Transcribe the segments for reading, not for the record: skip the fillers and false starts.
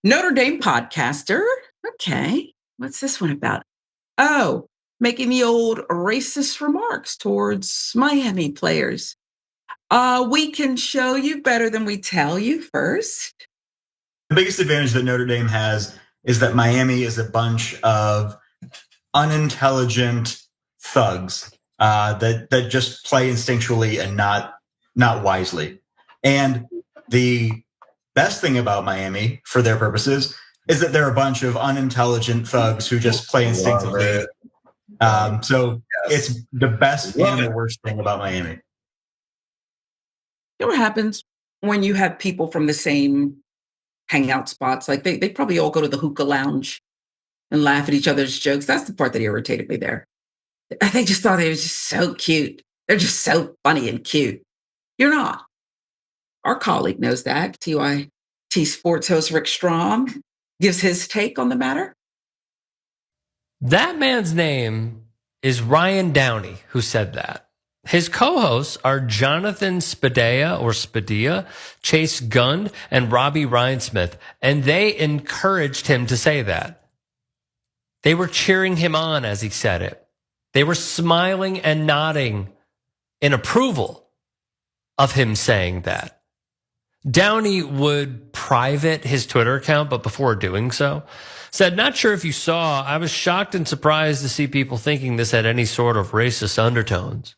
Notre Dame podcaster. Okay. What's this one about? Oh, making the old racist remarks towards Miami players. We can show you better than we tell you first. The biggest advantage that Notre Dame has is that Miami is a bunch of unintelligent thugs that just play instinctually and not wisely. And the best thing about Miami, for their purposes, is that they're a bunch of unintelligent thugs who just play instinctively. So it's the best and the worst thing about Miami. You know what happens when you have people from the same hangout spots? Like they probably all go to the hookah lounge and laugh at each other's jokes. That's the part that irritated me there. They just thought they was just so cute. They're just so funny and cute. You're not. Our colleague knows that. TYT Sports host Rick Strom gives his take on the matter. That man's name is Ryan Downey, who said that. His co-hosts are Jonathan Spadea, Chase Gund, and Robbie Rhinesmith, and they encouraged him to say that. They were cheering him on as he said it. They were smiling and nodding in approval of him saying that. Downey would private his Twitter account, but before doing so, said, "Not sure if you saw, I was shocked and surprised to see people thinking this had any sort of racist undertones.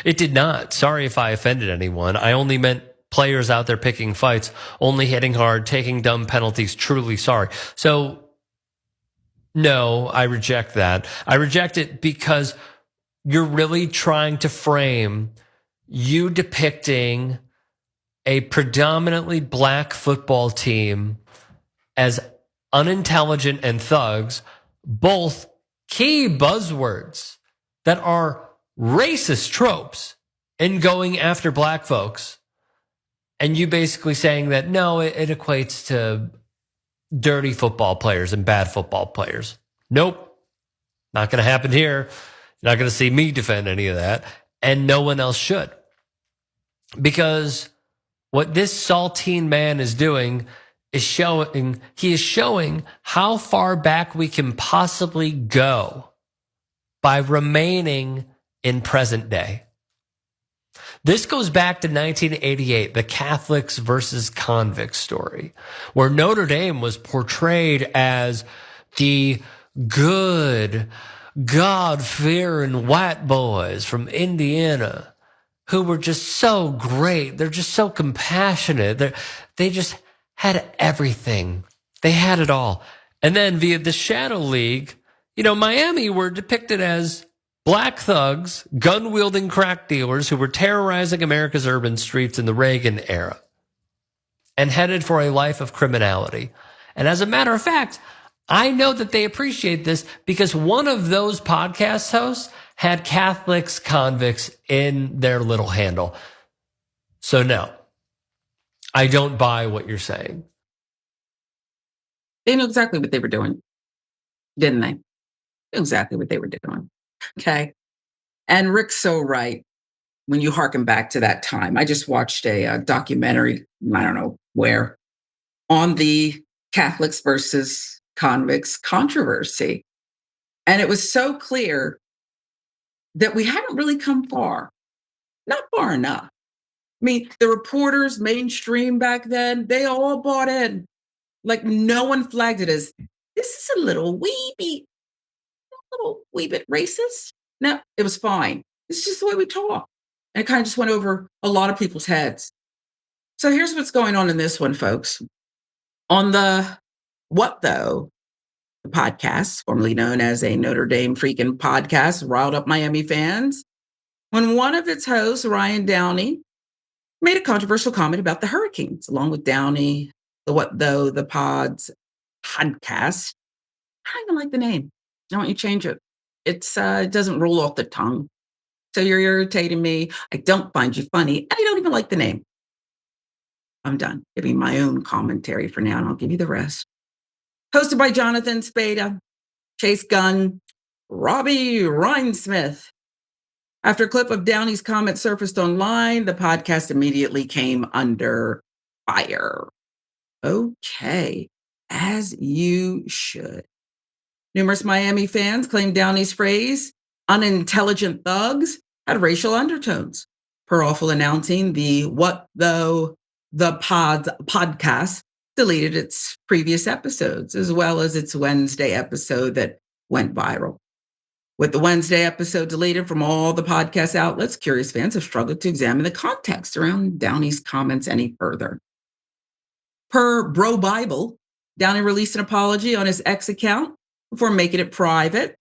It did not. Sorry if I offended anyone. I only meant players out there picking fights, only hitting hard, taking dumb penalties. Truly sorry." So, no, I reject that. I reject it because you're really trying to frame you depicting a predominantly black football team as unintelligent and thugs, both key buzzwords that are racist tropes in going after black folks. And you basically saying that, no, it equates to dirty football players and bad football players. Nope. Not going to happen here. You're not going to see me defend any of that. And no one else should. Because what this saltine man is doing is showing how far back we can possibly go by remaining in present day. This goes back to 1988, the Catholics versus convicts story, where Notre Dame was portrayed as the good, God-fearing white boys from Indiana who were just so great. They're just so compassionate. They just had everything. They had it all. And then via the Shadow League, Miami were depicted as black thugs, gun-wielding crack dealers who were terrorizing America's urban streets in the Reagan era and headed for a life of criminality. And as a matter of fact, I know that they appreciate this because one of those podcast hosts had Catholics, convicts in their little handle. So no, I don't buy what you're saying. They knew exactly what they were doing, didn't they? Exactly what they were doing. Okay. And Rick's so right when you harken back to that time. I just watched a documentary, I don't know where, on the Catholics versus convicts controversy. And it was so clear that we hadn't really come far, not far enough. I mean, the reporters, mainstream back then, they all bought in. Like no one flagged it as, this is a little wee bit racist. No, it was fine. It's just the way we talk. And it kind of just went over a lot of people's heads. So here's what's going on in this one, folks. On the What Though, the podcast, formerly known as a Notre Dame Freakin podcast, riled up Miami fans, when one of its hosts, Ryan Downey, made a controversial comment about the Hurricanes, along with Downey, the What Though the Pods podcast. I don't even like the name. I want you to change it. It doesn't roll off the tongue. So you're irritating me. I don't find you funny. And I don't even like the name. I'm done giving my own commentary for now, and I'll give you the rest. Hosted by Jonathan Spadea, Chase Gund, Robbie Rhinesmith. After a clip of Downey's comment surfaced online, the podcast immediately came under fire. Okay, as you should. Numerous Miami fans claim Downey's phrase, unintelligent thugs, had racial undertones. Per awful announcing, the Tho the Pods podcast deleted its previous episodes, as well as its Wednesday episode that went viral. With the Wednesday episode deleted from all the podcast outlets, curious fans have struggled to examine the context around Downey's comments any further. Per Bro Bible, Downey released an apology on his X account before making it private.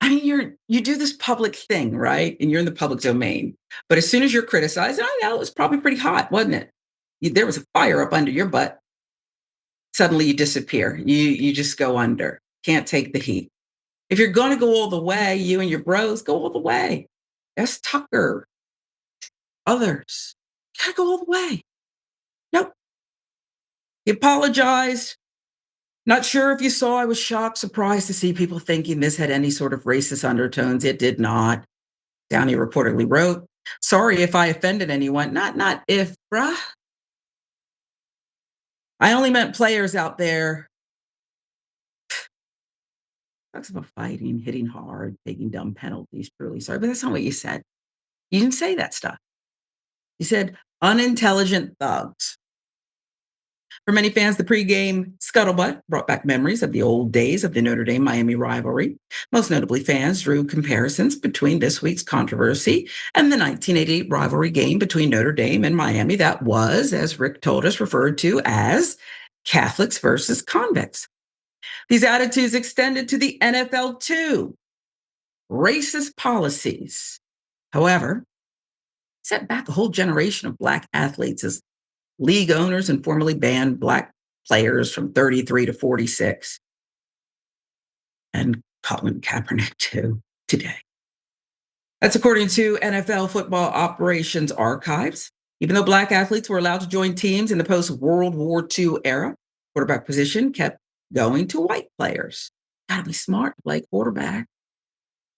I mean, you do this public thing, right? And you're in the public domain. But as soon as you're criticized, I know it was probably pretty hot, wasn't it? There was a fire up under your butt. Suddenly you disappear. You just go under. Can't take the heat. If you're going to go all the way, you and your bros go all the way. S. Tucker, others, you got to go all the way. Nope. He apologized. Not sure if you saw, I was shocked, surprised to see people thinking this had any sort of racist undertones. It did not. Downey reportedly wrote, sorry if I offended anyone. Not if, bruh. I only meant players out there. Talks about fighting, hitting hard, taking dumb penalties, truly sorry. But that's not what you said. You didn't say that stuff. You said unintelligent thugs. For many fans, the pregame scuttlebutt brought back memories of the old days of the Notre Dame Miami rivalry. Most notably, fans drew comparisons between this week's controversy and the 1988 rivalry game between Notre Dame and Miami that was, as Rick told us, referred to as Catholics versus convicts. These attitudes extended to the NFL too. Racist policies, however, set back a whole generation of Black athletes as league owners and formerly banned Black players from 33 to 46. And Colin Kaepernick too, today. That's according to NFL Football Operations Archives. Even though Black athletes were allowed to join teams in the post-World War II era, quarterback position kept going to white players. Gotta be smart to play quarterback.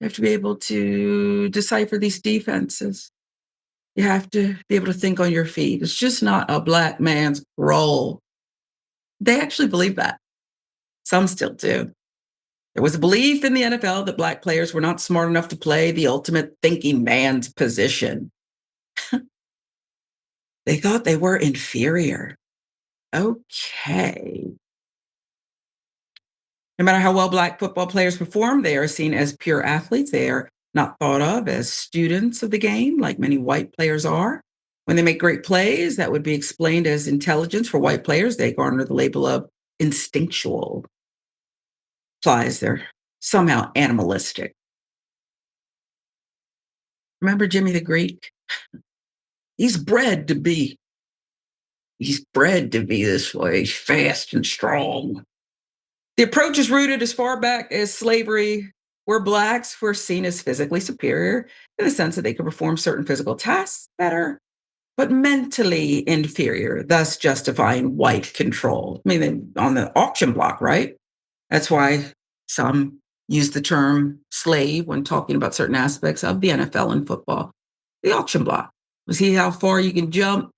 You have to be able to decipher these defenses. You have to be able to think on your feet. It's just not a Black man's role. They actually believe that. Some still do. There was a belief in the NFL that Black players were not smart enough to play the ultimate thinking man's position. They thought they were inferior. Okay. No matter how well Black football players perform, they are seen as pure athletes. They are not thought of as students of the game, like many white players are. When they make great plays, that would be explained as intelligence. For white players, they garner the label of instinctual. Implies they're somehow animalistic. Remember Jimmy the Greek? He's bred to be this way. He's fast and strong. The approach is rooted as far back as slavery, where Blacks were seen as physically superior in the sense that they could perform certain physical tasks better, but mentally inferior, thus justifying white control. I mean, on the auction block, right? That's why some use the term slave when talking about certain aspects of the NFL and football. The auction block. See how far you can jump,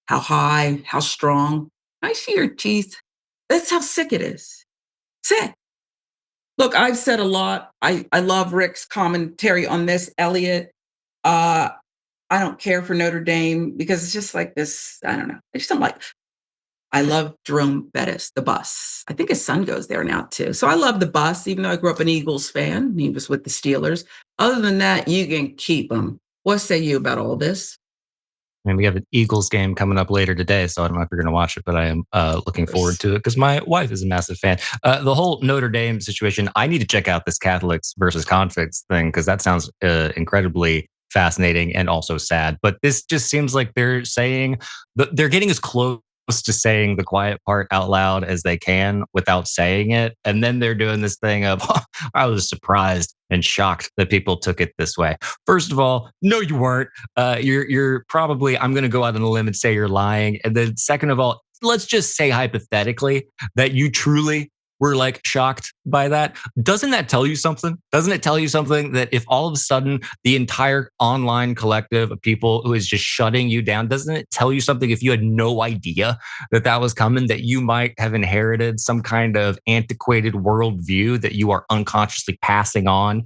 how high, how strong. I see your teeth. That's how sick it is. Sick. Look, I've said a lot. I love Rick's commentary on this, Elliot. I don't care for Notre Dame because it's just like this. I don't know. I just don't like. I love Jerome Bettis, the bus. I think his son goes there now too. So I love the bus, even though I grew up an Eagles fan. He was with the Steelers. Other than that, you can keep him. What say you about all this? And we have an Eagles game coming up later today, so I don't know if you're going to watch it, but I am looking forward to it because my wife is a massive fan. The whole Notre Dame situation, I need to check out this Catholics versus convicts thing because that sounds incredibly fascinating and also sad. But this just seems like they're saying they're getting as close to saying the quiet part out loud as they can without saying it. And then they're doing this thing of, I was surprised and shocked that people took it this way. First of all, no, you weren't. You're probably, I'm going to go out on a limb and say you're lying. And then second of all, let's just say hypothetically that you truly were like shocked by that. Doesn't that tell you something? Doesn't it tell you something that if all of a sudden the entire online collective of people who is just shutting you down, doesn't it tell you something if you had no idea that that was coming, that you might have inherited some kind of antiquated worldview that you are unconsciously passing on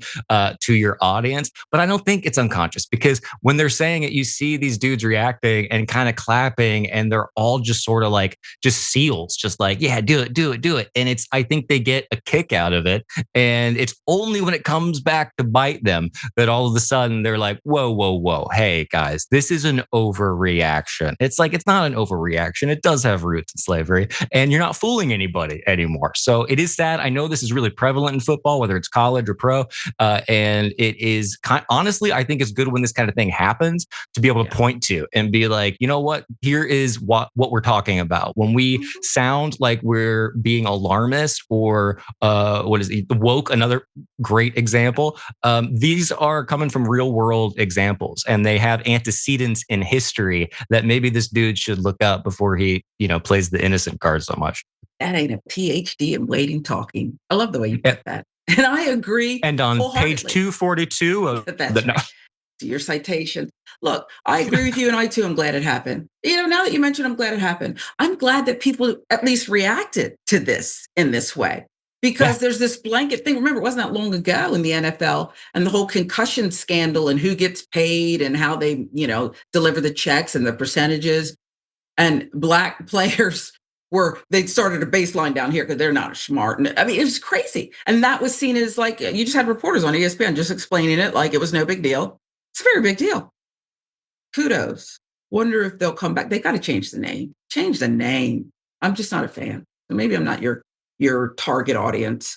to your audience? But I don't think it's unconscious, because when they're saying it, you see these dudes reacting and kind of clapping, and they're all just sort of like just seals, just like, yeah, do it, do it, do it. And I think they get a kick out of it. And it's only when it comes back to bite them that all of a sudden they're like, whoa, whoa, whoa. Hey guys, this is an overreaction. It's like, it's not an overreaction. It does have roots in slavery, and you're not fooling anybody anymore. So it is sad. I know this is really prevalent in football, whether it's college or pro. And it is honestly, I think it's good when this kind of thing happens to be able to point to and be like, you know what, here is what we're talking about. When we sound like we're being alarmist or what is it, woke, another great example. These are coming from real world examples, and they have antecedents in history that maybe this dude should look up before he, plays the innocent card so much. That ain't a PhD in waiting talking. I love the way you put that. And I agree. And on page 242 of that's right. To your citation. Look, I agree with you, and I too am glad it happened. Now that you mentioned, I'm glad it happened. I'm glad that people at least reacted to this in this way, because there's this blanket thing. Remember, it wasn't that long ago in the NFL and the whole concussion scandal and who gets paid and how they, deliver the checks and the percentages. And Black players they started a baseline down here because they're not smart. And I mean, it was crazy. And that was seen as like, you just had reporters on ESPN just explaining it like it was no big deal. It's a very big deal. Kudos. Wonder if they'll come back. They got to change the name. Change the name. I'm just not a fan. So maybe I'm not your target audience.